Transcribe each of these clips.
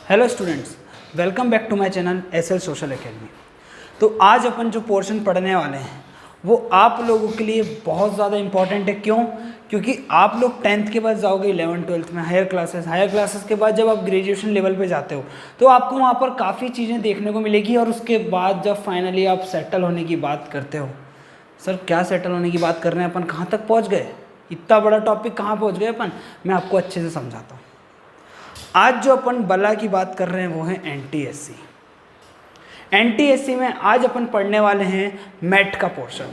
Hello students, welcome back to my channel SL social academy. तो आज अपन जो portion पढ़ने वाले हैं वो आप लोगों के लिए बहुत ज़्यादा इम्पॉर्टेंट है। क्यों? क्योंकि आप लोग 10th के बाद जाओगे 11th-12th में हायर क्लासेस के बाद जब आप ग्रेजुएशन लेवल पे जाते हो तो आपको वहाँ पर काफ़ी चीज़ें देखने को मिलेगी। और उसके बाद जब फाइनली आप सेटल होने की बात करते हो, सर क्या सेटल होने की बात कर रहे हैं अपन, कहाँ तक पहुँच गए, इतना बड़ा टॉपिक कहाँ पहुँच गए अपन, मैं आपको अच्छे से समझाता हूँ। आज जो अपन बला की बात कर रहे हैं वो है एनटीएससी। एनटीएससी में आज अपन पढ़ने वाले हैं मैट का पोर्शन।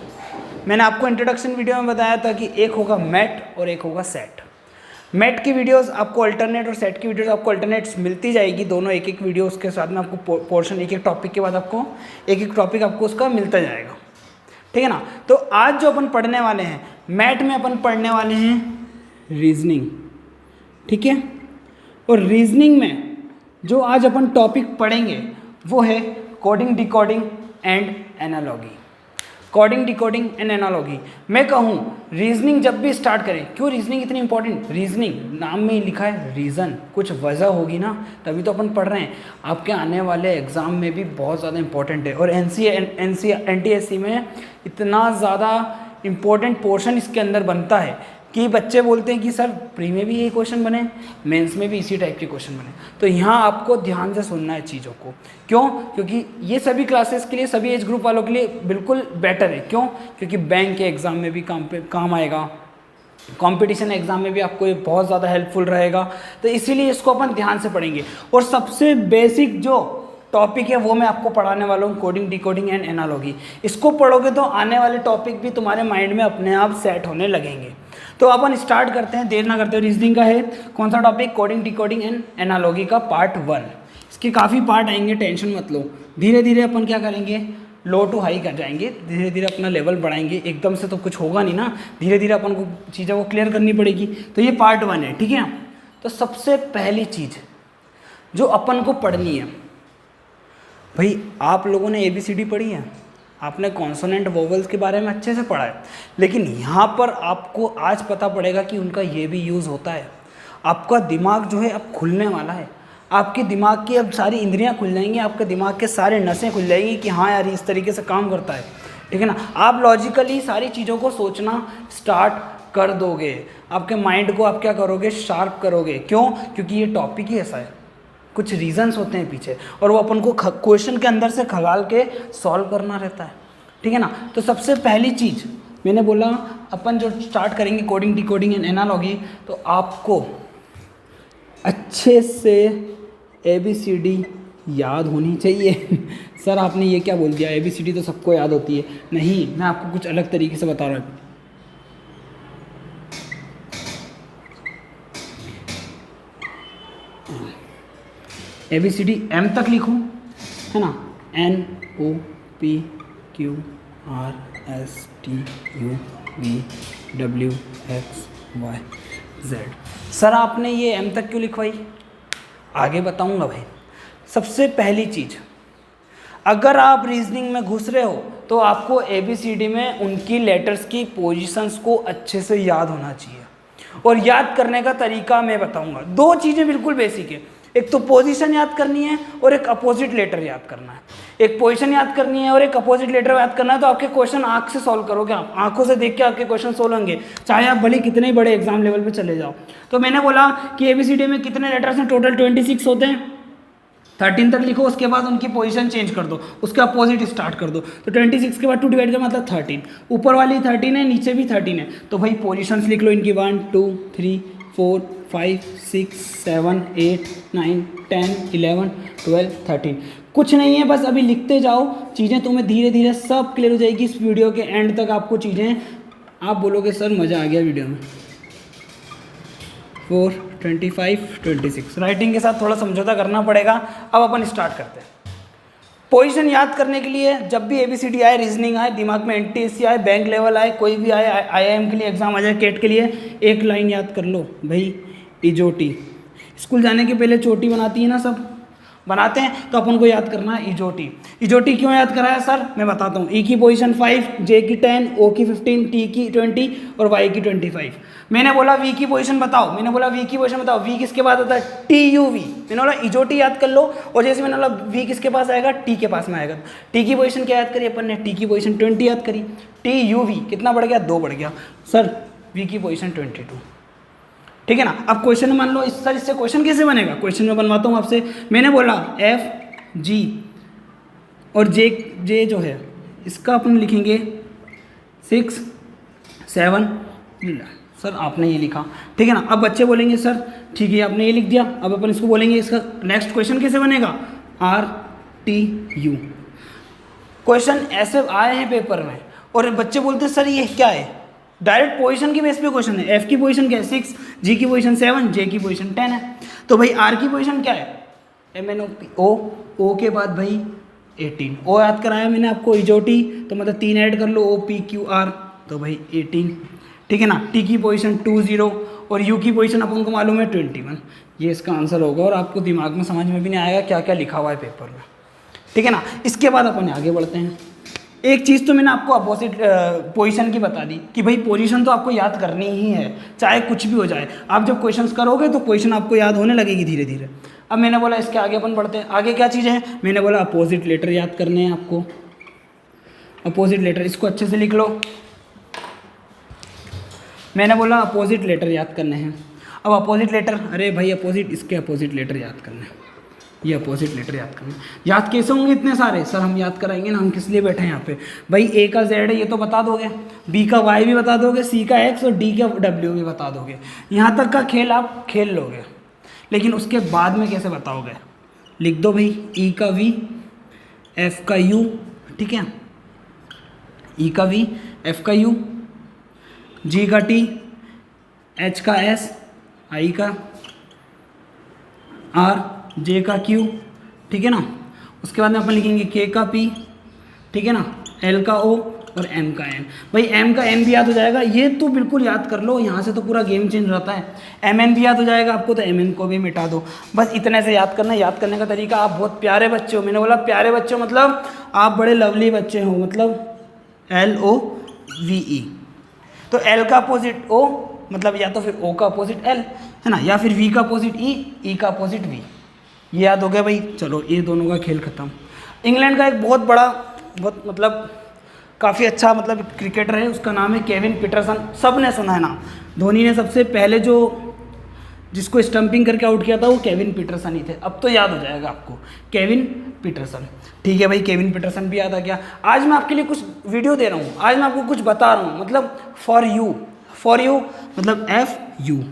मैंने आपको इंट्रोडक्शन वीडियो में बताया था कि एक होगा मैट और एक होगा सेट। मैट की वीडियोस आपको अल्टरनेट और सेट की वीडियोस आपको अल्टरनेट्स मिलती जाएगी, दोनों एक एक वीडियो उसके साथ में आपको पोर्शन एक एक टॉपिक के बाद आपको एक टॉपिक आपको उसका मिलता जाएगा, ठीक है ना। तो आज जो अपन पढ़ने वाले हैं मैट में अपन पढ़ने वाले हैं रीजनिंग, ठीक है। और रीजनिंग में जो आज अपन टॉपिक पढ़ेंगे वो है coding, decoding and analogy. Coding, decoding and analogy. मैं कहूँ रीजनिंग जब भी स्टार्ट करें, क्यों रीजनिंग इतनी इंपॉर्टेंट? रीजनिंग नाम में ही लिखा है रीज़न, कुछ वजह होगी ना तभी तो अपन पढ़ रहे हैं। आपके आने वाले एग्ज़ाम में भी बहुत ज़्यादा इंपॉर्टेंट है। और एनटीएससी में इतना ज़्यादा इम्पोर्टेंट पोर्शन इसके अंदर बनता है कि बच्चे बोलते हैं कि सर प्री में भी यही क्वेश्चन बने, मेंस में भी इसी टाइप के क्वेश्चन बने। तो यहाँ आपको ध्यान से सुनना है चीज़ों को। क्यों? क्योंकि ये सभी क्लासेस के लिए, सभी एज ग्रुप वालों के लिए बिल्कुल बेटर है। क्यों? क्योंकि बैंक के एग्ज़ाम में भी काम आएगा, कंपटीशन एग्जाम में भी आपको ये बहुत ज़्यादा हेल्पफुल रहेगा। तो इसीलिए इसको अपन ध्यान से पढ़ेंगे। और सबसे बेसिक जो टॉपिक है वो मैं आपको पढ़ाने वाला हूँ, कोडिंग, डिकोडिंग एंड एनालॉगी। इसको पढ़ोगे तो आने वाले टॉपिक भी तुम्हारे माइंड में अपने आप सेट होने लगेंगे। तो अपन स्टार्ट करते हैं, देर ना करते हुए। रीजनिंग का है कौन सा topic? Coding, decoding and analogy का पार्ट 1। इसके काफ़ी पार्ट आएंगे, टेंशन मत लो। धीरे धीरे अपन क्या करेंगे, लो टू हाई कर जाएंगे, धीरे धीरे अपना लेवल बढ़ाएंगे। एकदम से तो कुछ होगा नहीं ना, धीरे धीरे अपन को चीज़ें वो क्लियर करनी पड़ेगी। तो ये पार्ट 1 है, ठीक है। तो सबसे पहली चीज़ जो अपन को पढ़नी है, भाई आप लोगों ने ABCD पढ़ी है, आपने कॉन्सोनेंट वोवेल्स के बारे में अच्छे से पढ़ा है, लेकिन यहाँ पर आपको आज पता पड़ेगा कि उनका ये भी यूज़ होता है। आपका दिमाग जो है अब खुलने वाला है, आपके दिमाग की अब सारी इंद्रियाँ खुल जाएंगी, आपके दिमाग के सारे नसें खुल जाएंगी कि हाँ यार इस तरीके से काम करता है, ठीक है ना। आप लॉजिकली सारी चीज़ों को सोचना स्टार्ट कर दोगे, आपके माइंड को आप क्या करोगे, शार्प करोगे। क्यों? क्योंकि ये टॉपिक ही ऐसा है, कुछ रीजंस होते हैं पीछे और वो अपन को क्वेश्चन के अंदर से खगाल के सॉल्व करना रहता है, ठीक है ना। तो सबसे पहली चीज़ मैंने बोला अपन जो स्टार्ट करेंगे कोडिंग, डिकोडिंग एंड एनालॉगी, तो आपको अच्छे से ABCD याद होनी चाहिए। सर आपने ये क्या बोल दिया, ABCD तो सबको याद होती है। नहीं, मैं आपको कुछ अलग तरीके से बता रहा हूँ। ABCD M तक लिखूं, है ना। NOPQRSTUVWXYZ। सर आपने ये M तक क्यों लिखवाई? आगे बताऊंगा भाई। सबसे पहली चीज़, अगर आप रीजनिंग में घुस रहे हो तो आपको ABCD में उनकी लेटर्स की पोजीशंस को अच्छे से याद होना चाहिए। और याद करने का तरीका मैं बताऊंगा। 2 चीज़ें बिल्कुल बेसिक है, एक तो पोजीशन याद करनी है और एक अपोजिट लेटर याद करना है। एक पोजीशन याद करनी है और एक अपोजिट लेटर याद करना है। तो आपके क्वेश्चन आंख से सॉल्व करोगे, आप आंखों से देख के आपके क्वेश्चन सॉल्व होंगे, चाहे आप भले कितने ही बड़े एग्जाम लेवल पे चले जाओ। तो मैंने बोला कि ABCD में कितने लेटर्स हैं, टोटल 26 होते हैं। 13 तक लिखो, उसके बाद उनकी पोजीशन चेंज कर दो, उसके अपोजिट स्टार्ट कर दो। तो 26 के बाद 2 डिवाइड का मतलब 13, ऊपर वाली 13 है, नीचे भी 13 है। तो भाई पोजीशंस लिख लो इनकी 1 2 3 4 5 6 7 8 9 10 11 12 13। कुछ नहीं है, बस अभी लिखते जाओ, चीज़ें तुम्हें धीरे धीरे सब क्लियर हो जाएगी। इस वीडियो के एंड तक आपको चीज़ें, आप बोलोगे सर मज़ा आ गया वीडियो में। 4 25 26 राइटिंग के साथ थोड़ा समझौता करना पड़ेगा। अब अपन स्टार्ट करते हैं। पोजीशन याद करने के लिए जब भी ABCD आए, रीजनिंग आए, दिमाग में NTSC आए, बैंक लेवल आए, कोई भी आए, IIM के लिए एग्जाम आ जाए, केट के लिए, एक लाइन याद कर लो भाई, इजोटी। स्कूल जाने के पहले चोटी बनाती है ना सब, बनाते हैं। तो अपन को याद करना है इजोटी। इजोटी क्यों याद कराया सर, मैं बताता हूँ। ई की पोजीशन 5, जे की 10, ओ की 15, टी की 20 और वाई की 25। मैंने बोला वी की पोजीशन बताओ, मैंने बोला वी की पोजीशन बताओ, वी किसके बाद आता है, टी यू वी। मैंने बोला इजोटी याद कर लो, और जैसे मैंने बोला वी किसके पास आएगा, टी के पास में आएगा। टी की पोजीशन क्या याद करी अपन ने, टी की पोजीशन 20 याद करी। टी यू वी कितना बढ़ गया, 2 बढ़ गया सर, वी की पोजीशन 22। ठीक है ना। अब क्वेश्चन में मान लो इस सर इससे क्वेश्चन कैसे बनेगा, क्वेश्चन में बनवाता हूँ आपसे। मैंने बोला एफ जी और जे जो है इसका अपन लिखेंगे 6 7। सर आपने ये लिखा, ठीक है ना। अब बच्चे बोलेंगे सर ठीक है आपने ये लिख दिया, अब अपन इसको बोलेंगे इसका नेक्स्ट क्वेश्चन कैसे बनेगा, आर टी यू। क्वेश्चन ऐसे आए हैं पेपर में और बच्चे बोलते हैं सर ये क्या है, डायरेक्ट पोजीशन की बेस पे क्वेश्चन है। एफ की पोजीशन क्या है 6, जी की पोजीशन 7, जे की पोजीशन 10 है। तो भाई आर की पोजीशन क्या है, M N O P O के बाद भाई 18। ओ याद कराया मैंने आपको इजोटी, तो मतलब 3 ऐड कर लो, ओ पी क्यू आर, तो भाई 18। ठीक है ना। टी की पोजीशन 20 और यू की पोजीशन अपन को मालूम है 21। ये इसका आंसर होगा और आपको दिमाग में समझ में भी नहीं आएगा क्या क्या लिखा हुआ है पेपर में। ठीक है ना। इसके बाद अपन आगे बढ़ते हैं। एक चीज़ तो मैंने आपको अपोजिट पोजीशन की बता दी कि भाई पोजीशन तो आपको याद करनी ही है, चाहे कुछ भी हो जाए। आप जब क्वेश्चंस करोगे तो पोजीशन आपको याद होने लगेगी धीरे धीरे। अब मैंने बोला इसके आगे अपन बढ़ते हैं। आगे क्या चीज़ है, मैंने बोला अपोजिट लेटर याद करने हैं आपको। अपोजिट लेटर इसको अच्छे से लिख लो। मैंने बोला अपोजिट लेटर याद करने हैं। अब अपोजिट लेटर, अरे भाई अपोजिट, इसके अपोजिट लेटर याद करने हैं, ये अपोजिट लेटर याद करना। याद कैसे होंगे इतने सारे, सर हम याद कराएंगे ना, हम किस लिए बैठे हैं यहाँ पे। भाई ए का जेड है ये तो बता दोगे, बी का वाई भी बता दोगे, सी का एक्स और डी का डब्ल्यू भी बता दोगे। यहाँ तक का खेल आप खेल लोगे, लेकिन उसके बाद में कैसे बताओगे, लिख दो भाई ई का वी, एफ का यू, ठीक है, ई का वी, एफ का यू, जी का टी, एच का एस, आई का आर, जे का क्यू, ठीक है ना। उसके बाद में अपन लिखेंगे के का पी, ठीक है ना, एल का ओ और एम का एन। भाई एम का एन भी याद हो जाएगा, ये तो बिल्कुल याद कर लो, यहाँ से तो पूरा गेम चेंज रहता है। एम एन भी याद हो जाएगा आपको, तो एम एन को भी मिटा दो। बस इतने से याद करना। याद करने का तरीका, आप बहुत प्यारे बच्चे हो, मैंने बोला प्यारे बच्चे हो मतलब आप बड़े लवली बच्चे हो, मतलब LOVE। तो एल का अपोजिट ओ, मतलब या तो फिर ओ का अपोजिट एल है ना, या फिर वी का अपोजिट ई का अपोजिट वी। ये याद हो गया भाई। चलो ये दोनों का खेल खत्म। इंग्लैंड का एक बहुत बड़ा, बहुत मतलब काफ़ी अच्छा मतलब क्रिकेटर है, उसका नाम है केविन पीटरसन। सब ने सुना है नाम। धोनी ने सबसे पहले जो जिसको स्टंपिंग करके आउट किया था वो केविन पीटरसन ही थे। अब तो याद हो जाएगा आपको, केविन पीटरसन। ठीक है भाई, केविन पीटरसन भी याद आ गया। आज मैं आपके लिए कुछ वीडियो दे रहा हूँ, आज मैं आपको कुछ बता रहा हूँ, मतलब फॉर यू मतलब FU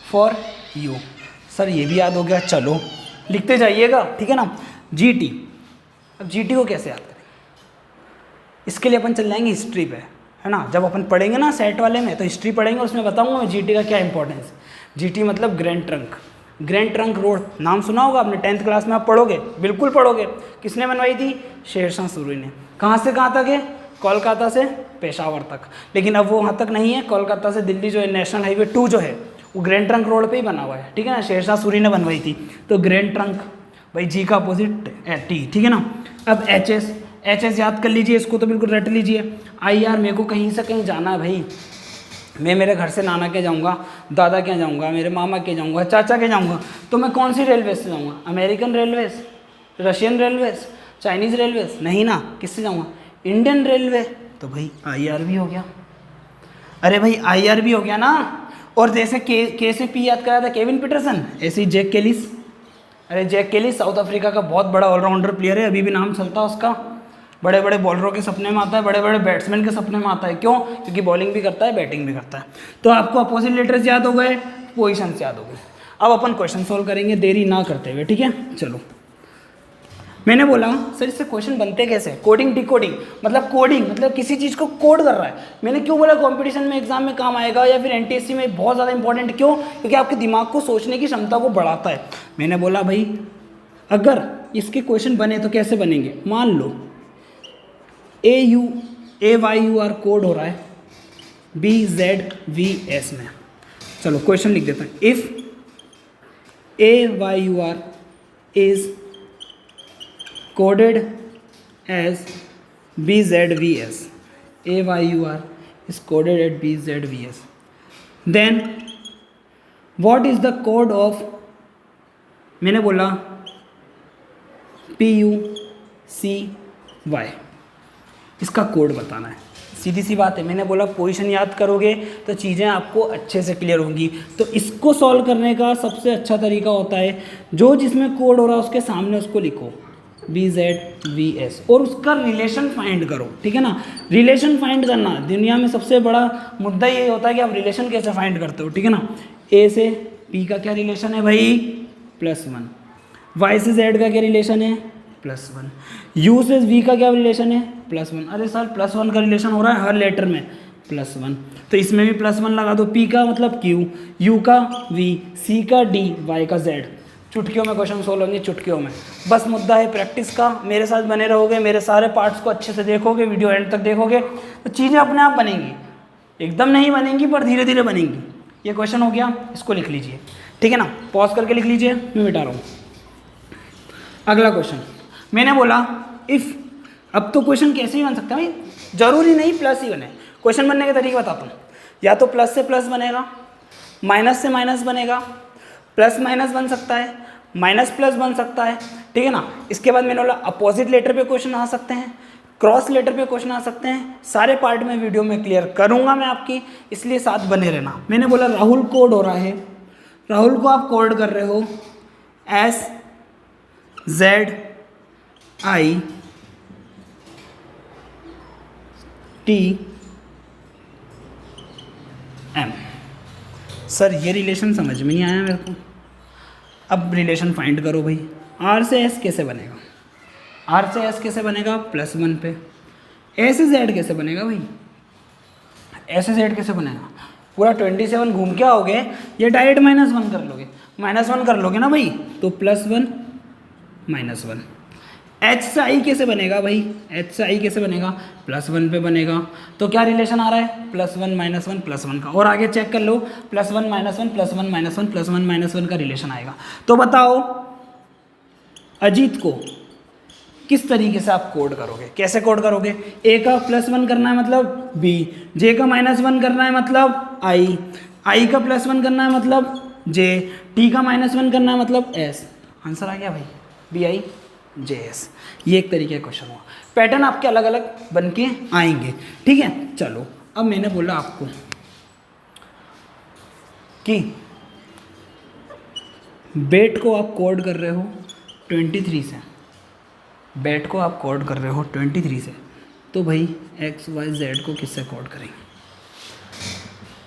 फॉर यू। सर ये भी याद हो गया, चलो लिखते जाइएगा, ठीक है ना। GT, अब GT को कैसे याद करें, इसके लिए अपन चल जाएंगे हिस्ट्री पे, है ना। जब अपन पढ़ेंगे ना सेट वाले में, तो हिस्ट्री पढ़ेंगे, उसमें बताऊंगा मैं GT का क्या इंपॉर्टेंस है। GT मतलब ग्रैंड ट्रंक रोड, नाम सुना होगा आपने, 10th क्लास में आप पढ़ोगे, बिल्कुल पढ़ोगे। किसने बनवाई थी, शेरशाह सूरी ने। कहाँ से कहाँ तक है, कोलकाता से पेशावर तक। लेकिन अब वो वहाँ तक नहीं है, कोलकाता से दिल्ली जो है नेशनल हाईवे 2 जो है वो ग्रैंड ट्रंक रोड पे ही बना हुआ है, ठीक है ना। शेरशाह सूरी ने बनवाई थी। तो ग्रैंड ट्रंक भाई, जी का अपोजिट T, ठीक है ना। अब HS याद कर लीजिए, इसको तो बिल्कुल रट लीजिए। IR, मेरे को कहीं से कहीं जाना है भाई, मैं मेरे घर से नाना के जाऊँगा, दादा के जाऊँगा, मेरे मामा के जाऊँगा, चाचा के जाऊँगा, तो मैं कौन सी रेलवे से जाऊँगा, American railways, Russian railways, Chinese railways, नहीं ना, किससे जाऊँगा, इंडियन रेलवे। तो भाई IR भी हो गया। अरे भाई IR भी हो गया ना। और जैसे के से P याद कराया था केविन पीटरसन, ऐसे ही जैक केलिस। अरे जैक केलिस साउथ अफ्रीका का बहुत बड़ा ऑलराउंडर प्लेयर है, अभी भी नाम चलता है उसका। बड़े बड़े बॉलरों के सपने में आता है, बड़े बड़े बैट्समैन के सपने में आता है। क्यों, क्योंकि बॉलिंग भी करता है, बैटिंग भी करता है। तो आपको अपोजिट लेटर्स याद हो गए, पोजीशंस याद हो गए। अब अपन क्वेश्चन सोल्व करेंगे देरी ना करते हुए, ठीक है। चलो, मैंने बोला सर इससे क्वेश्चन बनते कैसे, कोडिंग डिकोडिंग, मतलब कोडिंग मतलब किसी चीज़ को कोड कर रहा है। मैंने क्यों बोला कंपटीशन में, एग्जाम में काम आएगा, या फिर NTSC में बहुत ज़्यादा इंपॉर्टेंट। क्यों, क्योंकि आपके दिमाग को सोचने की क्षमता को बढ़ाता है। मैंने बोला भाई अगर इसके क्वेश्चन बने तो कैसे बनेंगे, मान लो AYUR कोड हो रहा है BZVS में। चलो क्वेश्चन लिख देते हैं। If AYUR is coded as BZVS, AYUR is coded at BZVS. Then what is the code of, मैंने बोला PUCY, इसका कोड बताना है। सीधी सी बात है, मैंने बोला पोजीशन याद करोगे तो चीज़ें आपको अच्छे से क्लियर होंगी। तो इसको सॉल्व करने का सबसे अच्छा तरीका होता है जो जिसमें कोड हो रहा है उसके सामने उसको लिखो BZVS और उसका रिलेशन फाइंड करो, ठीक है ना। रिलेशन फाइंड करना दुनिया में सबसे बड़ा मुद्दा ये होता है कि आप रिलेशन कैसे फाइंड करते हो, ठीक है ना। A से P का क्या रिलेशन है भाई, +1। Y से Z का क्या रिलेशन है, +1। U से V का क्या रिलेशन है, +1। अरे सर +1 का रिलेशन हो रहा है हर लेटर में, +1, तो इसमें भी +1 लगा दो। P का मतलब Q, U का V, C का D, Y का Z। चुटकियों में क्वेश्चन सोल्व होंगे, चुटकियों में। बस मुद्दा है प्रैक्टिस का। मेरे साथ बने रहोगे, मेरे सारे पार्ट्स को अच्छे से देखोगे, वीडियो एंड तक देखोगे तो चीज़ें अपने आप बनेंगी। एकदम नहीं बनेंगी पर धीरे धीरे बनेंगी। ये क्वेश्चन हो गया, इसको लिख लीजिए, ठीक है ना। पॉज करके लिख लीजिए, मैं मिटा रहा हूँ। अगला क्वेश्चन मैंने बोला इफ़, अब तो क्वेश्चन कैसे ही बन सकता है भाई, जरूरी नहीं प्लस ही बने। क्वेश्चन बनने के तरीके बताता हूँ। या तो प्लस से प्लस बनेगा, माइनस से माइनस बनेगा, प्लस माइनस बन सकता है, माइनस प्लस बन सकता है, ठीक है ना। इसके बाद मैंने बोला अपोजिट लेटर पे क्वेश्चन आ सकते हैं, क्रॉस लेटर पे क्वेश्चन आ सकते हैं। सारे पार्ट में वीडियो में क्लियर करूँगा मैं आपकी, इसलिए साथ बने रहना। मैंने बोला राहुल कोड हो रहा है, राहुल को आप कोड कर रहे हो SZITM। सर ये रिलेशन समझ में नहीं आया मेरे को। अब रिलेशन फाइंड करो भाई। R से S कैसे बनेगा, R से S कैसे बनेगा, +1 पे। A से Z कैसे बनेगा भाई, A से Z कैसे बनेगा, पूरा 27 घूम के आओगे, ये डायरेक्ट -1 कर लोगे, -1 कर लोगे ना भाई, तो +1 -1। H से I कैसे बनेगा भाई, H से I कैसे बनेगा, +1 पे बनेगा। तो क्या रिलेशन आ रहा है, +1 -1 +1 का। और आगे चेक कर लो, +1 -1 +1 -1 +1 -1 का रिलेशन आएगा। तो बताओ अजीत को किस तरीके से आप कोड करोगे, कैसे कोड करोगे। A का +1 करना है मतलब B, J का -1 करना है मतलब I का +1 करना है मतलब J, T का -1 करना है मतलब S। आंसर आ गया भाई, BIJS। ये एक तरीके का क्वेश्चन हुआ। पैटर्न आपके अलग अलग बन के आएंगे, ठीक है। चलो अब मैंने बोला आपको कि बेट को आप कोड कर रहे हो 23 से, बेट को आप कोड कर रहे हो 23 से, तो भाई एक्स वाई जेड को किससे कोड करेंगे।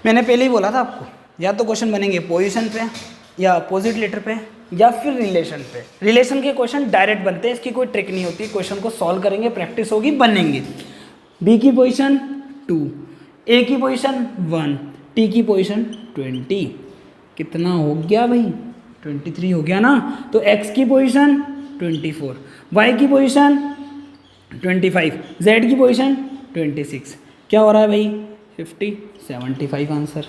मैंने पहले ही बोला था आपको, या तो क्वेश्चन बनेंगे पोजीशन पे या अपोजिट लेटर पे या फिर रिलेशन पे। रिलेशन के क्वेश्चन डायरेक्ट बनते हैं, इसकी कोई ट्रिक नहीं होती। क्वेश्चन को सॉल्व करेंगे, प्रैक्टिस होगी, बनेंगे। बी की पोजीशन 2, ए की पोजीशन 1, टी की पोजीशन 20। कितना हो गया भाई, 23 हो गया ना। तो एक्स की पोजीशन 24, वाई की पोजीशन 25, जेड की पोजीशन 26। क्या हो रहा है भाई, 50, 75 आंसर।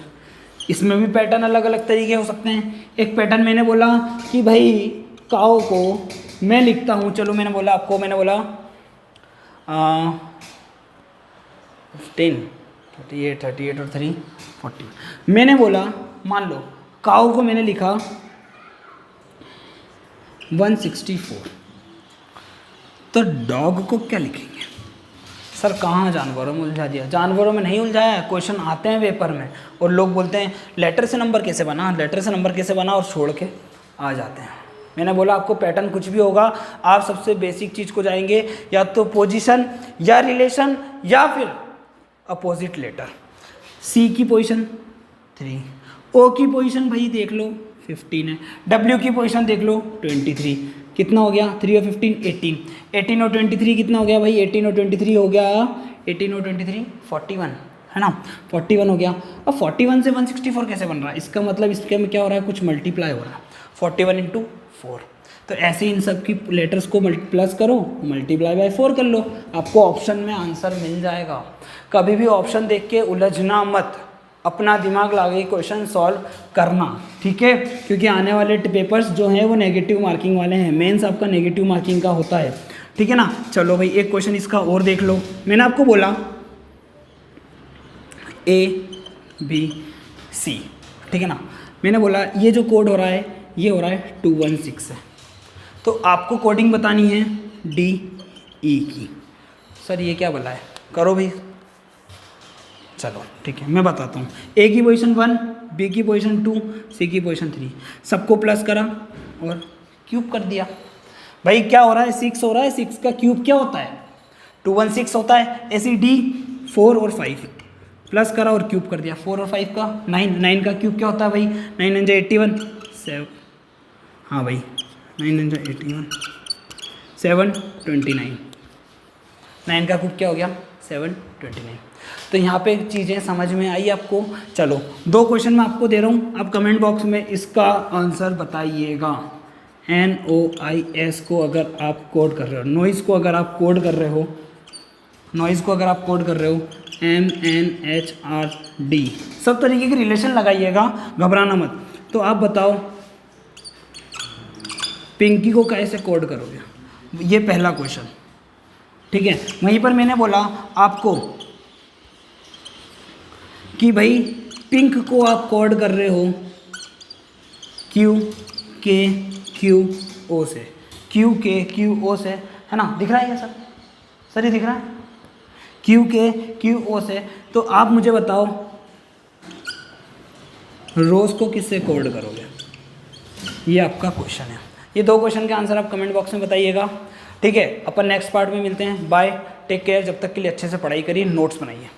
इसमें भी पैटर्न अलग अलग तरीके हो सकते हैं। एक पैटर्न मैंने बोला कि भाई काओ को मैं लिखता हूँ, चलो मैंने बोला आपको, मैंने बोला 15, 38 और 3 40। मैंने बोला मान लो काओ को मैंने लिखा 164, तो डॉग को क्या लिखेंगे। सर कहाँ जानवरों में उलझा दिया, जानवरों में नहीं उलझाया है। क्वेश्चन आते हैं पेपर में और लोग बोलते हैं लेटर से नंबर कैसे बना, लेटर से नंबर कैसे बना, और छोड़ के आ जाते हैं। मैंने बोला आपको पैटर्न कुछ भी होगा, आप सबसे बेसिक चीज़ को जाएंगे, या तो पोजीशन या रिलेशन या फिर अपोजिट लेटर। सी की पोजीशन 3, ओ की पोजीशन भाई देख लो 15 है, डब्ल्यू की पोजीशन देख लो 23। कितना हो गया, 3 और 15 18, 18 और 23 कितना हो गया भाई, 18 और 23 हो गया, 18 और 23 41 है ना, 41 हो गया। अब 41 से 164 कैसे बन रहा है, इसका मतलब इसके में क्या हो रहा है, कुछ मल्टीप्लाई हो रहा है। 41 × 4, तो ऐसे इन सब की लेटर्स को प्लस करो, मल्टीप्लाई बाय 4 कर लो, आपको ऑप्शन में आंसर मिल जाएगा। कभी भी ऑप्शन देख के उलझना मत, अपना दिमाग लगा के क्वेश्चन सॉल्व करना, ठीक है। क्योंकि आने वाले पेपर्स जो हैं वो नेगेटिव मार्किंग वाले हैं, मेंस आपका नेगेटिव मार्किंग का होता है, ठीक है ना। चलो भाई एक क्वेश्चन इसका और देख लो। मैंने आपको बोला ABC, ठीक है ना। मैंने बोला ये जो कोड हो रहा है ये हो रहा है 216 है, तो आपको कोडिंग बतानी है DE की। सर ये क्या बोला है, करो भाई। चलो ठीक है मैं बताता हूँ। A की पोजीशन 1, B की पोजीशन 2, C की पोजीशन 3, सबको प्लस करा और क्यूब कर दिया। भाई क्या हो रहा है, 6 हो रहा है, 6 का क्यूब क्या होता है 216 होता है। ऐसी D 4 और 5 प्लस करा और क्यूब कर दिया। 4 और 5 का 9, 9 का क्यूब क्या होता है भाई 9 9 81 7, हाँ भाई 9 9 81 729, 9 का क्यूब क्या हो गया 729। तो यहाँ पे चीज़ें समझ में आई आपको। चलो 2 क्वेश्चन मैं आपको दे रहा हूँ, आप कमेंट बॉक्स में इसका आंसर बताइएगा। NOIS को अगर आप कोड कर रहे हो, नॉइज़ को अगर आप कोड कर रहे हो, नॉइज़ को अगर आप कोड कर रहे हो MNHRD, सब तरीके के रिलेशन लगाइएगा, घबराना मत। तो आप बताओ पिंकी को कैसे कोड करोगे, ये पहला क्वेश्चन, ठीक है। वहीं पर मैंने बोला आपको कि भाई पिंक को आप कोड कर रहे हो QKQO से, QKQO से, है ना, दिख रहा है क्या सर, सर ये दिख रहा है QKQO से। तो आप मुझे बताओ रोज को किससे कोड करोगे, ये आपका क्वेश्चन है। ये 2 क्वेश्चन के आंसर आप कमेंट बॉक्स में बताइएगा, ठीक है। अपन नेक्स्ट पार्ट में मिलते हैं, बाय, टेक केयर। जब तक के लिए अच्छे से पढ़ाई करिए, नोट्स बनाइए।